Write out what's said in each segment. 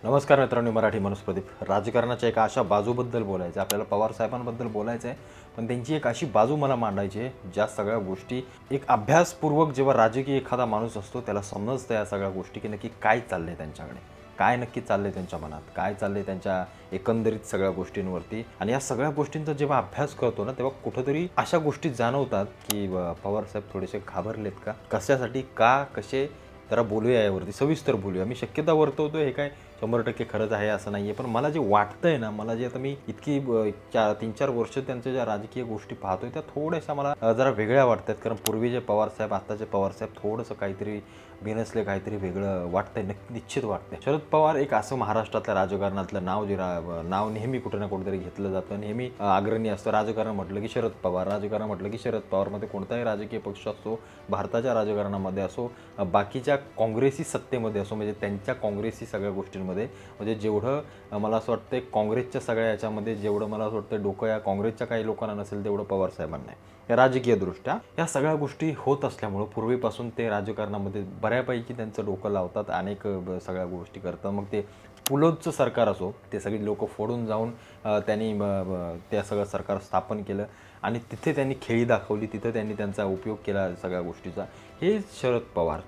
नमस्कार मित्रांनो, मराठी माणूस प्रदीप. राजकारणाच्या एका अशा बाजूबद्दल बोलायचं आपल्याला, पवार साहेबांबद्दल बोलायचं आहे. पण त्यांची एक अशी बाजू मला मांडायची आहे, ज्या सगळ्या गोष्टी एक अभ्यासपूर्वक जेव्हा राजकीय एखादा माणूस असतो त्याला समजतं या सगळ्या गोष्टी, की नक्की काय चाललंय त्यांच्याकडे, काय नक्की चाललंय त्यांच्या मनात, काय चाललंय त्यांच्या एकंदरीत सगळ्या गोष्टींवरती. आणि या सगळ्या गोष्टींचा जेव्हा अभ्यास करतो ना, तेव्हा कुठंतरी अशा गोष्टी जाणवतात की पवार साहेब थोडेसे घाबरलेत का, कशासाठी, का, कसे. जरा बोलूया यावरती, सविस्तर बोलूया. मी शक्यता वर्तवतोय, हे काय 100% खरंच आहे असं नाही आहे. पण मला जे वाटतंय ना, मला जे आता मी इतकी 3-4 वर्ष त्यांच्या ज्या राजकीय गोष्टी पाहतोय त्या थोड्याशा मला जरा वेगळ्या वाटतात. कारण पूर्वीचे पवारसाहेब, आत्ताचे पवारसाहेब थोडंसं काहीतरी बिनसले, काहीतरी वेगळं वाटतंय, निश्चित वाटतंय. शरद पवार एक असं महाराष्ट्रातल्या राजकारणातलं नाव जे नाव नेहमी कुठं ना कुठेतरी घेतलं जातं, नेहमी अग्रणी असतं. राजकारण म्हटलं की शरद पवार, राजकारण म्हटलं की शरद पवार. मध्ये कोणताही राजकीय पक्ष असो, भारताच्या राजकारणामध्ये असो, बाकीच्या काँग्रेसी सत्तेमध्ये असो, म्हणजे त्यांच्या काँग्रेसी सगळ्या गोष्टींमध्ये, म्हणजे जेवढं मला असं वाटतं काँग्रेसच्या सगळ्या याच्यामध्ये जेवढं मला असं वाटतं डोकं या काँग्रेसच्या काही लोकांना नसेल तेवढं पवार साहेबांना आहे. राजकीयदृष्ट्या या सगळ्या गोष्टी होत असल्यामुळं पूर्वीपासून ते राजकारणामध्ये बऱ्यापैकी त्यांचं डोकं लावतात, अनेक सगळ्या गोष्टी करतात. मग ते पुलोदचं सरकार असो, ते सगळी लोकं फोडून जाऊन त्यांनी त्या सगळं सरकार स्थापन केलं आणि तिथे त्यांनी खेळी दाखवली, तिथं त्यांनी त्यांचा उपयोग केला सगळ्या गोष्टीचा. हे शरद पवार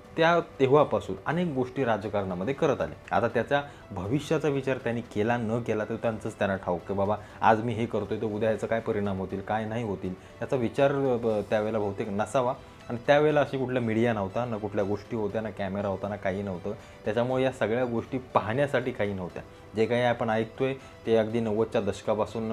तेव्हापासून अनेक गोष्टी राजकारणामध्ये करत आले. आता त्याच्या भविष्याचा विचार त्यांनी केला न केला तर त्यांचंच त्यांना ठाऊक, की बाबा आज मी हे करतोय तर उद्या याचा काय परिणाम होतील, काय नाही होतील, याचा विचार त्यावेळेला बहुतेक नसावा. आणि त्यावेळेला अशी कुठला मीडिया नव्हता, ना कुठल्या गोष्टी होत्या, ना कॅमेरा होता, ना काही नव्हतं. त्याच्यामुळे या सगळ्या गोष्टी पाहण्यासाठी काही नव्हत्या. जे काही आपण ऐकतोय ते अगदी 90च्या दशकापासून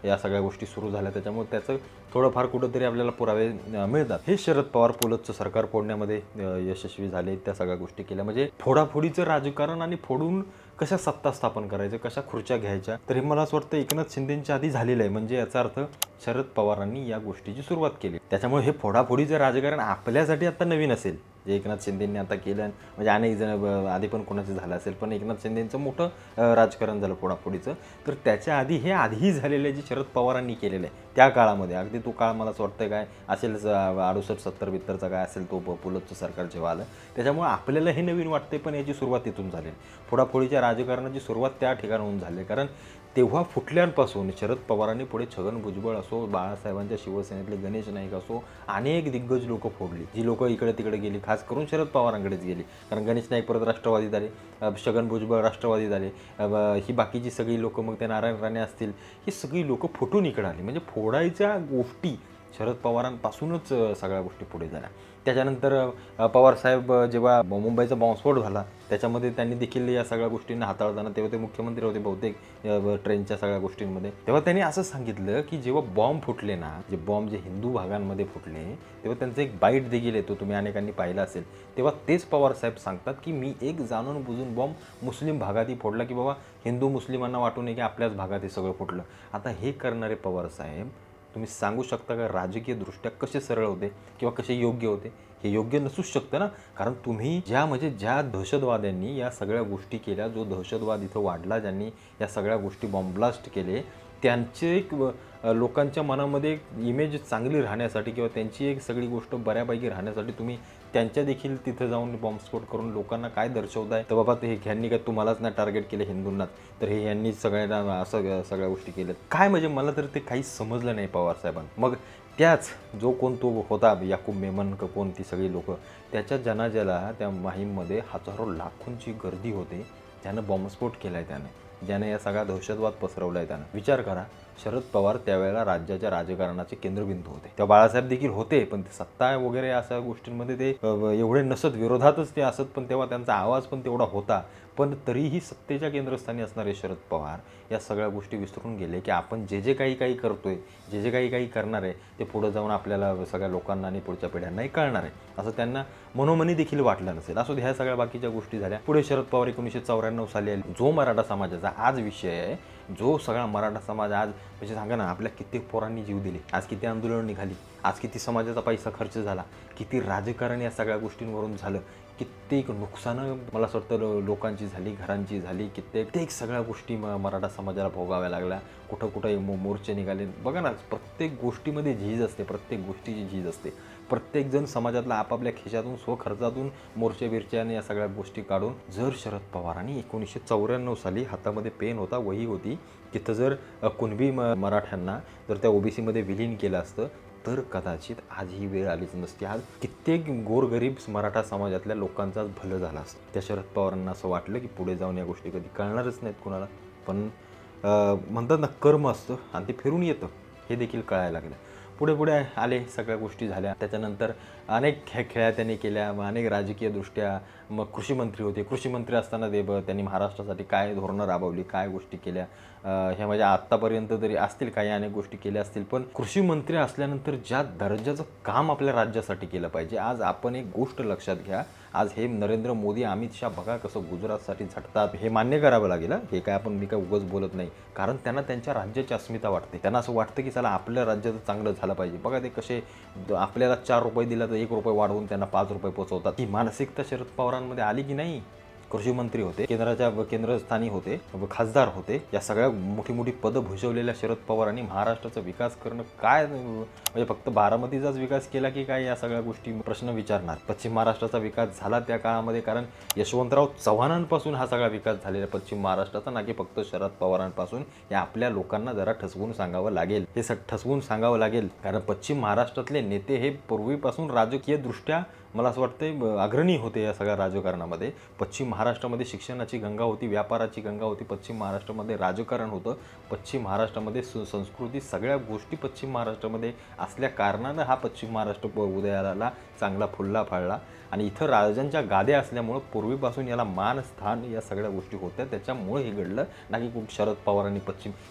या सगळ्या गोष्टी सुरू झाल्या. त्याच्यामुळे त्याचं थोडंफार कुठंतरी आपल्याला पुरावे मिळतात. हे शरद पवार पुलोदचं सरकार फोडण्यामध्ये यशस्वी झाले, त्या सगळ्या गोष्टी केल्या. म्हणजे फोडाफोडीचं राजकारण आणि फोडून कशा सत्ता स्थापन करायचं, कशा खुर्च्या घ्यायच्या, तर हे मला असं वाटतं एकनाथ शिंदेंच्या आधी झालेलं आहे. म्हणजे याचा अर्थ शरद पवारांनी या गोष्टीची सुरुवात केली. त्याच्यामुळे हे फोडाफोडीचं राजकारण आपल्यासाठी आता नवीन असेल, जे एकनाथ शिंदेंनी आता केलं. म्हणजे अनेक जण आधी पण कोणाचं झालं असेल, पण एकनाथ शिंदेंचं मोठं राजकारण झालं फोडाफोडीचं. तर त्याच्या आधी हे आधीही झालेलं आहे, जे शरद पवारांनी केलेलं आहे त्या काळामध्ये. अगदी तो काळ मला असं वाटतं काय असेल 68-70 काय असेल तो पुलोदचं सरकार जेव्हा आलं. त्याच्यामुळे आपल्याला हे नवीन वाटते, पण याची सुरुवात तिथून झाली. फोडाफोडीच्या राजकारणाची सुरुवात त्या ठिकाणाहून झाली. कारण तेव्हा फुटल्यापासून शरद पवारांनी पुढे छगन भुजबळ असो, बाळासाहेबांच्या शिवसेनेतले गणेश नाईक असो, अनेक दिग्गज लोकं फोडली. जी लोकं इकडे तिकडे गेली, खास करून शरद पवारांकडेच गेली. कारण गणेश नाईक परत राष्ट्रवादीत आले, छगन भुजबळ राष्ट्रवादीत आले, ही बाकीची सगळी लोकं, मग ते नारायण राणे असतील, ही सगळी लोकं फुटून इकडे आली. म्हणजे फोडायच्या गोष्टी शरद पवारांपासूनच सगळ्या गोष्टी पुढे झाल्या. त्याच्यानंतर पवारसाहेब जेव्हा मुंबईचा बॉम्बस्फोट झाला त्याच्यामध्ये त्यांनी देखील या सगळ्या गोष्टींना हाताळताना, तेव्हा ते मुख्यमंत्री होते बहुतेक ट्रेनच्या सगळ्या गोष्टींमध्ये, तेव्हा त्यांनी असं सांगितलं की जेव्हा बॉम्ब फुटले ना, जे बॉम्ब जे हिंदू भागांमध्ये फुटले, तेव्हा त्यांचं एक बाईट देखील येतो, तुम्ही अनेकांनी पाहिला असेल. तेव्हा तेच पवारसाहेब सांगतात की मी एक जाणून बुजून बॉम्ब मुस्लिम भागातही फोडला, की बाबा हिंदू मुस्लिमांना वाटू नये की आपल्याच भागात हे सगळं फुटलं. आता हे करणारे पवारसाहेब तुम्ही सांगू शकता का राजकीयदृष्ट्या कसे सरळ होते किंवा कसे योग्य होते? हे योग्य नसूच शकतं ना. कारण तुम्ही ज्या दहशतवाद्यांनी या सगळ्या गोष्टी केल्या, जो दहशतवाद इथं वाढला, ज्यांनी या सगळ्या गोष्टी बॉम्बब्लास्ट केले, त्यांचे एक लोकांच्या मनामध्ये एक इमेज चांगली राहण्यासाठी किंवा त्यांची एक सगळी गोष्ट बऱ्यापैकी राहण्यासाठी तुम्ही त्यांच्या देखील तिथं जाऊन बॉम्बस्फोट करून लोकांना काय दर्शवताय, तर बाबा ते ह्यांनी काय तुम्हालाच नाही टार्गेट केलं हिंदूंनाच, तर हे यांनी सगळ्यांना असं सगळ्या गोष्टी केल्यात काय. म्हणजे मला तर ते काहीच समजलं नाही पवारसाहेबांना. मग त्याच जो कोण तो होता याकूब मेमन का कोण, ती सगळी लोकं, त्याच्या जनाज्याला त्या माहीममध्ये हजारो लाखोंची गर्दी होते. त्यानं बॉम्बस्फोट केला आहे, ज्याने या सगळा दहशतवाद पसरवला आहे त्यानं. विचार करा, शरद पवार त्यावेळेला राज्याच्या राजकारणाचे केंद्रबिंदू होते. तेव्हा बाळासाहेब देखील होते, पण ते सत्ता वगैरे अशा गोष्टींमध्ये ते एवढे नसत, विरोधातच ते असत, पण तेव्हा त्यांचा आवाज पण तेवढा होता. पण तरीही सत्तेच्या केंद्रस्थानी असणारे शरद पवार या सगळ्या गोष्टी विसरून गेले की आपण जे काही करतोय, जे काही करणार आहे, ते पुढे जाऊन आपल्याला सगळ्या लोकांना आणि पुढच्या पिढ्यांनाही कळणार आहे, असं त्यांना मनोमनी देखील वाटलं नसेल. असो, ह्या सगळ्या बाकीच्या गोष्टी झाल्या. पुढे शरद पवार 1994 साली आले. जो मराठा समाजाचा आज विषय आहे, जो सगळा मराठा समाज आज, म्हणजे सांगा ना, आपल्या कित्येक पोरांनी जीव दिले, आज किती आंदोलन निघाली, आज किती समाजाचा पैसा खर्च झाला, किती राजकारण या सगळ्या गोष्टींवरून झालं, कित्येक नुकसानं मला असं वाटतं लोकांची झाली, घरांची झाली, कित्येक सगळ्या गोष्टी मराठा समाजाला भोगाव्या लागल्या. कुठं मोर्चे निघाले. बघा ना, प्रत्येक गोष्टीमध्ये झीज असते, प्रत्येक गोष्टीची झीज असते. प्रत्येकजण समाजातला आपापल्या खिशातून स्वखर्चातून मोर्चे बिरचे या सगळ्या गोष्टी काढून जर शरद पवारांनी 1994 साली हातामध्ये पेन होता, वही होती, तिथं जर कुणबी मराठ्यांना जर त्या ओबीसीमध्ये विलीन केलं असतं तर कदाचित आज ही वेळ आलीच नसती. आज कित्येक गोरगरीब मराठा समाजातल्या लोकांचाच भलं झालं असतं. त्या शरद पवारांना असं वाटलं की पुढे जाऊन या गोष्टी कधी कळणारच नाहीत कुणाला, पण म्हणतात ना कर्म असतं आणि ते फिरून येतं हे देखील कळायला लागलं. पुढे पुढे आले, सगळ्या गोष्टी झाल्या. त्याच्यानंतर अनेक खेळ्या त्यांनी केल्या, अनेक राजकीयदृष्ट्या मग कृषी मंत्री होते. कृषी मंत्री असताना त्यांनी महाराष्ट्रासाठी काय धोरणं राबवली, काय गोष्टी केल्या, ह्या म्हणजे आत्तापर्यंत तरी असतील काही अनेक गोष्टी केल्या असतील. पण कृषी मंत्री असल्यानंतर ज्या दर्जाचं काम आपल्या राज्यासाठी केलं पाहिजे, आज आपण एक गोष्ट लक्षात घ्या, आज हे नरेंद्र मोदी, अमित शहा बघा कसं गुजरातसाठी झटतात, हे मान्य करावं लागेल. हे काय मी काय उगाच बोलत नाही, कारण त्यांना त्यांच्या राज्याची अस्मिता वाटते. त्यांना असं वाटतं की चला आपल्या राज्याचं चांगलं झालं पाहिजे. बघा ते कसे आपल्याला 4 रुपये दिला तर 1 रुपये वाढवून त्यांना 5 रुपये पोचवतात. ही मानसिकता शरद पवारांमध्ये आली की नाही? कृषी मंत्री होते, केंद्रस्थानी होते, खासदार होते, या सगळ्या मोठी मोठी पदं भूषवलेल्या शरद पवारांनी महाराष्ट्राचा विकास करणं काय म्हणजे फक्त बारामतीचाच विकास केला की काय, या सगळ्या गोष्टी प्रश्न विचारणार. पश्चिम महाराष्ट्राचा विकास झाला त्या काळामध्ये, कारण यशवंतराव चव्हाणांपासून हा सगळा विकास झालेला पश्चिम महाराष्ट्राचा, ना की फक्त शरद पवारांपासून. हे आपल्या लोकांना जरा ठसवून सांगावं लागेल, हे ठसवून सांगावं लागेल, कारण पश्चिम महाराष्ट्रातले नेते हे पूर्वीपासून राजकीयदृष्ट्या मला असं वाटतं अग्रणी होते या सगळ्या राजकारणामध्ये. पश्चिम महाराष्ट्रामध्ये शिक्षणाची गंगा होती, व्यापाराची गंगा होती, पश्चिम महाराष्ट्रामध्ये राजकारण होतं, पश्चिम महाराष्ट्रामध्ये संस्कृती, सगळ्या गोष्टी पश्चिम महाराष्ट्रामध्ये असल्या कारणानं हा पश्चिम महाराष्ट्र उदयाला चांगला फुलला फाळला. आणि इथं राजांच्या गाद्या असल्यामुळं पूर्वीपासून याला मान स्थान या सगळ्या गोष्टी होत्या, त्याच्यामुळे हे घडलं. ना की शरद पवारांनी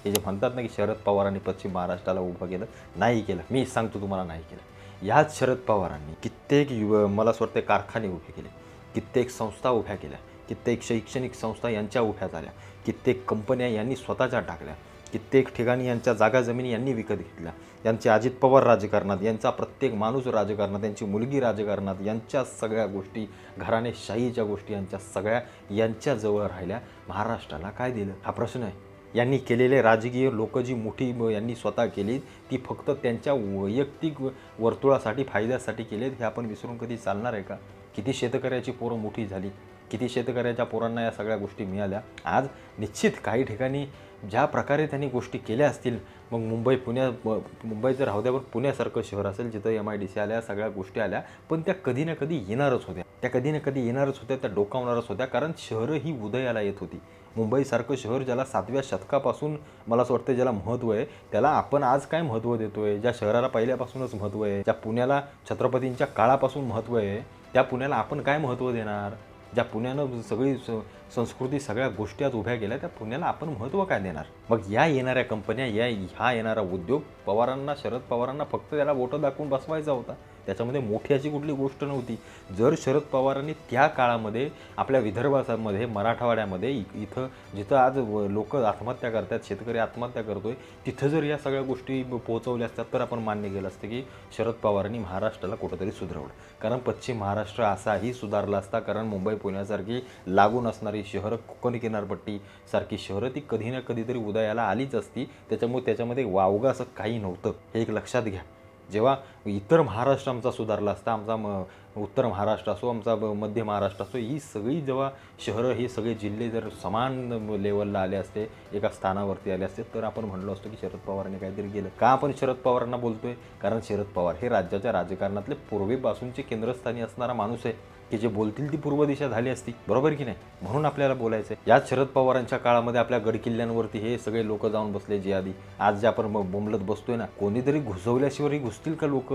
हे जे म्हणतात ना की शरद पवारांनी पश्चिम महाराष्ट्राला उभं केलं, नाही केलं. मी सांगतो तुम्हाला, नाही केलं. ह्याच शरद पवारांनी कित्येक मला असं वाटतं कारखाने उभे केले, कित्येक संस्था उभ्या केल्या, कित्येक शैक्षणिक संस्था यांच्या उभ्या झाल्या, कित्येक कंपन्या यांनी स्वतःच्या टाकल्या, कित्येक ठिकाणी यांच्या जागा जमिनी यांनी विकत घेतल्या. यांचे अजित पवार राजकारणात, यांचा प्रत्येक माणूस राजकारणात, यांची मुलगी राजकारणात, यांच्या सगळ्या गोष्टी, घराणेशाहीच्या गोष्टी यांच्या सगळ्या यांच्याजवळ राहिल्या. महाराष्ट्राला काय दिलं हा प्रश्न आहे. यांनी केलेले राजकीय लोक जी मोठी यांनी स्वतः केली ती फक्त त्यांच्या वैयक्तिक वर्तुळासाठी, फायद्यासाठी केलेत, हे आपण विसरून कधी चालणार आहे का? किती शेतकऱ्याची पोरं मोठी झाली, किती शेतकऱ्याच्या पोरांना या सगळ्या गोष्टी मिळाल्या. आज निश्चित काही ठिकाणी ज्या प्रकारे त्यांनी गोष्टी केल्या असतील, मग मुंबईचं राहू द्या, पण पुण्यासारखं शहर असेल जिथं MIDC आल्या, सगळ्या गोष्टी आल्या, पण त्या कधी ना कधी येणारच होत्या, त्या डोकावणारच होत्या, कारण शहरं ही उदयाला येत होती. मुंबईसारखं शहर ज्याला 7व्या शतकापासून मला असं वाटतं ज्याला महत्त्व आहे, त्याला आपण आज काय महत्त्व देतो आहे? ज्या शहराला पहिल्यापासूनच महत्त्व आहे, ज्या पुण्याला छत्रपतींच्या काळापासून महत्त्व आहे, त्या पुण्याला आपण काय महत्त्व देणार? ज्या पुण्यानं सगळी संस्कृती, सगळ्या गोष्टी आज उभ्या केल्या, त्या पुण्याला आपण महत्त्व काय देणार? मग या येणाऱ्या कंपन्या, हा येणारा उद्योग शरद पवारांना फक्त त्याला वोटं दाखवून बसवायचा होता. त्याच्यामध्ये मोठी अशी कुठली गोष्ट नव्हती. जर शरद पवारांनी त्या काळामध्ये आपल्या विदर्भामध्ये, मराठवाड्यामध्ये, इथं जिथं आज लोक आत्महत्या करतात, शेतकरी आत्महत्या करतोय, तिथं जर या सगळ्या गोष्टी पोहोचवल्या असतात तर आपण मान्य केलं असतं की शरद पवारांनी महाराष्ट्राला कुठंतरी सुधारवलं. कारण पश्चिम महाराष्ट्र असाही सुधारला असता, कारण मुंबई पुण्यासारखी लागून असणारी शहरं, कोकण किनारपट्टी सारखी शहरं ती कधी ना कधीतरी उदयाला आलीच असती. त्याच्यामध्ये वावगं असं काही नव्हतं, हे एक लक्षात घ्या. जेव्हा इतर महाराष्ट्र आमचा सुधारला असता, आमचा उत्तर महाराष्ट्र असो, आमचा मध्य महाराष्ट्र असो, ही सगळी जेव्हा शहरं, हे सगळे जिल्हे जर समान लेवलला आले असते, एका स्थानावरती आले असते, तर आपण म्हणलो असतो की शरद पवारांनी काहीतरी केलं. का आपण शरद पवारांना बोलतोय? कारण शरद पवार हे राज्याच्या राजकारणातले पूर्वीपासूनचे केंद्रस्थानी असणारा माणूस आहे की जे बोलतील ती पूर्व दिशा झाली असती, बरोबर की नाही? म्हणून आपल्याला बोलायचं आहे. याच शरद पवारांच्या काळामध्ये आपल्या गडकिल्ल्यांवरती हे सगळे लोक जाऊन बसले, जे आधी आज जे आपण बोंबलत बसतोय ना, कोणीतरी घुसवल्याशिवाय घुसतील का लोक?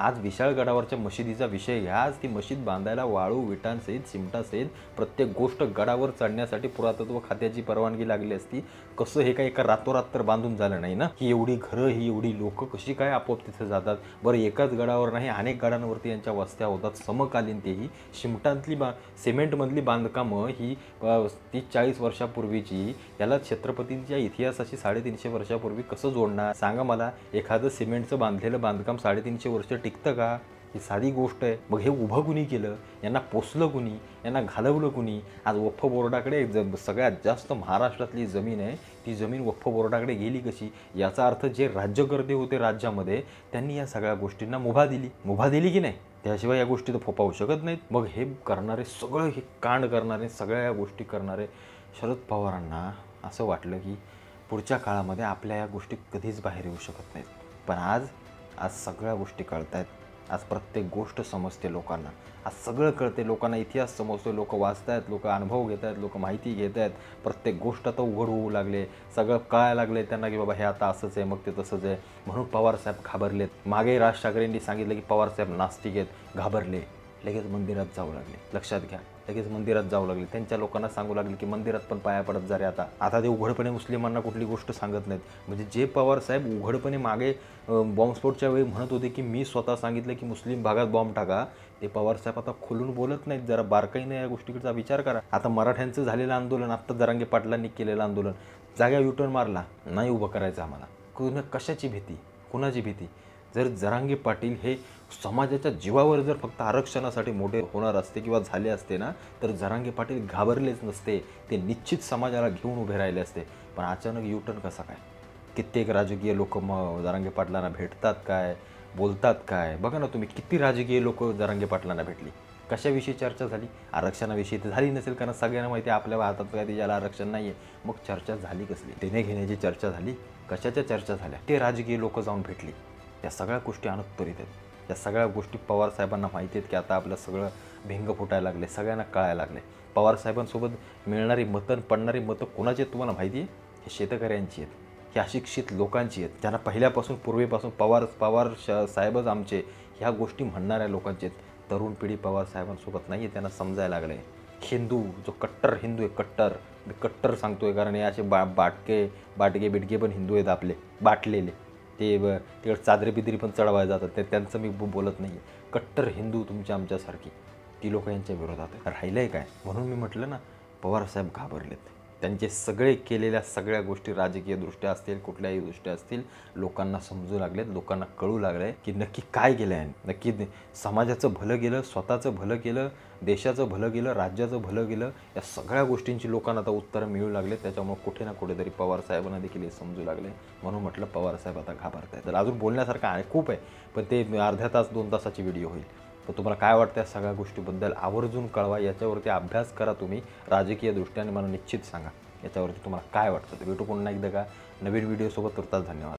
आज विशाळगडावरच्या मशिदीचा विषय घ्या. आज ती मशीद बांधायला वाळू, विटांसहित, सिमटासहित प्रत्येक गोष्ट गडावर चढण्यासाठी पुरातत्व खात्याची परवानगी लागली असती. कसं हे काय एका रातोरात तर बांधून झालं नाही ना. ही एवढी घरं, ही एवढी लोक कशी काय आपोआप तिथे जातात? बरं, एकाच गडावर नाही, अनेक गडांवरती यांच्या वस्त्या होतात समकालीन. तेही सिमेंटमधली सिमेंटमधली बांधकामं ही 30-40 वर्षापूर्वीची, याला छत्रपतींच्या इतिहासाशी 350 वर्षापूर्वी कसं जोडणार? सांगा मला. एखादं सिमेंटचं बांधलेलं बांधकाम 350 वर्ष टिकतं का? ही साधी गोष्ट आहे. मग हे उभं कुणी केलं, यांना पोसलं कुणी, यांना घालवलं कुणी? आज वक्फ बोर्डाकडे सगळ्यात जास्त महाराष्ट्रातली जमीन आहे, ती जमीन वक्फ बोर्डाकडे गेली कशी? याचा अर्थ जे राज्यकर्ते होते राज्यामध्ये त्यांनी या सगळ्या गोष्टींना मुभा दिली. मुभा दिली की नाही? त्याशिवाय या गोष्टी तर फोपावू शकत नाहीत. मग हे करणारे सगळं, हे कांड करणारे, सगळ्या या गोष्टी करणारे शरद पवारांना असं वाटलं की पुढच्या काळामध्ये आपल्या या गोष्टी कधीच बाहेर येऊ शकत नाहीत. पण आज सगळ्या गोष्टी कळत आहेत. आज प्रत्येक गोष्ट समजते लोकांना. आज सगळं कळते लोकांना. इतिहास समजतो, लोक वाचत आहेत, लोक अनुभव घेत आहेत, लोक माहिती घेत आहेत. प्रत्येक गोष्ट आता उघड होऊ लागले, सगळं कळायला लागले त्यांना की बाबा हे आता असंच आहे, मग ते तसंच आहे. म्हणून पवारसाहेब घाबरलेत. मागे राज ठाकरेंनी सांगितलं की पवारसाहेब नास्तिक आहेत, घाबरले, लगेच मंदिरात जाऊ लागले. लक्षात घ्या, लगेच मंदिरात जाऊ लागले. त्यांच्या लोकांना सांगू लागले की मंदिरात पण पाया पडत जा रे. आता ते उघडपणे मुस्लिमांना कुठली गोष्ट सांगत नाहीत. म्हणजे जे पवारसाहेब उघडपणे मागे बॉम्बस्फोटच्या वेळी म्हणत होते की मी स्वतः सांगितलं की मुस्लिम भागात बॉम्ब टाका, ते पवारसाहेब आता खुलून बोलत नाहीत. जरा बारकाईने या गोष्टीकडचा विचार करा. आता मराठ्यांचं झालेलं आंदोलन, आत्ता जरांगे पाटलांनी केलेलं आंदोलन, जागा युटर्न मारला, नाही उभं करायचं आम्हाला. कशाची भीती, कुणाची भीती? जर जरांगे पाटील हे समाजाच्या जीवावर जर फक्त आरक्षणासाठी मोठे होणार असते किंवा झाले असते ना, तर जरांगे पाटील घाबरलेच नसते. ते निश्चित समाजाला घेऊन उभे राहिले असते. पण अचानक युटर्न कसा काय? कित्येक राजकीय लोक मग जरांगे पाटलांना भेटतात काय, बोलतात काय? बघा ना तुम्ही, किती राजकीय लोक जरांगे पाटलांना भेटली. कशाविषयी चर्चा झाली? आरक्षणाविषयी तर झाली नसेल, कारण सगळ्यांना माहिती आहे आपल्या हातात काय त्याला आरक्षण नाही आहे. मग चर्चा झाली कसली? देणे घेण्याची चर्चा झाली? कशाच्या चर्चा झाल्या? ते राजकीय लोक जाऊन भेटली. या सगळ्या गोष्टी अनुत्तरित आहेत. या सगळ्या गोष्टी पवारसाहेबांना माहिती आहेत की आता आपलं सगळं भिंग फुटायला लागले, सगळ्यांना कळायला लागले. पवारसाहेबांसोबत मिळणारी मतं, पडणारी मतं कोणाची आहेत तुम्हाला माहिती आहे? हे शेतकऱ्यांची आहेत, हे अशिक्षित लोकांची आहेत, ज्यांना पहिल्यापासून पूर्वीपासून पवार साहेबच आमचे ह्या गोष्टी म्हणणाऱ्या लोकांचे आहेत. तरुण पिढी पवारसाहेबांसोबत नाही आहे, त्यांना समजायला लागलं आहे. हिंदू, जो कट्टर हिंदू आहे, कट्टर, मी कट्टर सांगतोय कारण हे असे बाटके बिटके पण हिंदू आहेत आपले, बाटलेले. ते तिकडे चादरी बिदरी पण चढवायला जातात, ते त्यांचं मी बोलत नाही आहे. कट्टर हिंदू तुमच्या आमच्यासारखी ती लोक यांच्या विरोधात राहिलं आहे काय? म्हणून मी म्हटलं ना, पवारसाहेब घाबरलेत. त्यांचे सगळे केलेल्या सगळ्या गोष्टी राजकीयदृष्ट्या असतील, कुठल्याही दृष्ट्या असतील, लोकांना समजू लागलेत. लोकांना कळू लागलं आहे की नक्की काय केलं आहे, नक्की समाजाचं भलं गेलं, स्वतःचं भलं केलं, देशाचं भलं गेलं, राज्याचं भलं गेलं. या सगळ्या गोष्टींची लोकांना आता उत्तरं मिळू लागले. त्याच्यामुळे कुठे ना कुठेतरी पवारसाहेबांना देखील हे समजू लागले. म्हणून म्हटलं पवारसाहेब आता घाबरत आहेत. तर अजून बोलण्यासारखं आहे, खूप आहे, पण ते अर्ध्या तास 2 तासाची व्हिडिओ होईल. तर तुम्हाला काय वाटतं या सगळ्या गोष्टीबद्दल आवर्जून कळवा. याच्यावरती अभ्यास करा तुम्ही राजकीय दृष्ट्याने. मला निश्चित सांगा याच्यावरती तुम्हाला काय वाटतं. तर भेटू पुन्हा एकदा का नवीन व्हिडिओसोबत. तुर्तास धन्यवाद.